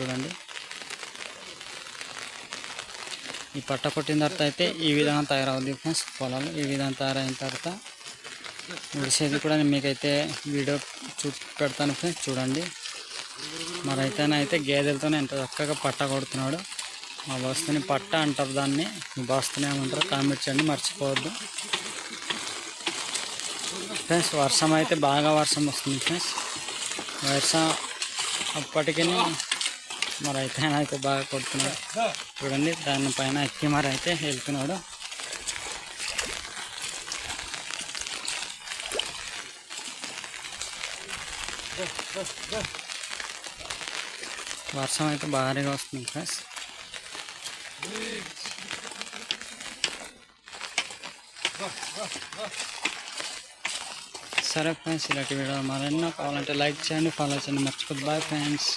చూడండి. ఈ పట్ట కొట్టిన తర్వాత అయితే ఈ విధంగా తయారవుద్ది ఫ్రెండ్స్. పొలాలు ఈ విధంగా తయారైన తర్వాత ఉడిసేది కూడా నేను మీకైతే వీడియో పెడతాను ఫ్రెండ్స్. చూడండి, మా రైతైతే గేదెలతోనే ఎంత చక్కగా పట్ట కొడుతున్నాడు. మా బస్తుని పట్ట అంటారు, దాన్ని మీ బస్తుని ఏమంటారు కామెంట్ చేయండి, మర్చిపోవద్దు ఫ్రెండ్స్. వర్షం అయితే బాగా వర్షం వస్తుంది ఫ్రెండ్స్. వర్షం అప్పటికీ మరి అయితే బాగా కొడుతున్నాడు. చూడండి, దానిపైన ఎక్కి మరి అయితే వెళ్తున్నాడు. వర్షం అయితే భారీగా వస్తుంది ఫ్రెండ్స్. సరే ఫ్రెండ్స్, ఇలాంటి వీడియో మరెన్నో కావాలంటే లైక్ చేయండి, ఫాలో చేయండి, మర్చిపోద్దు. Bye friends.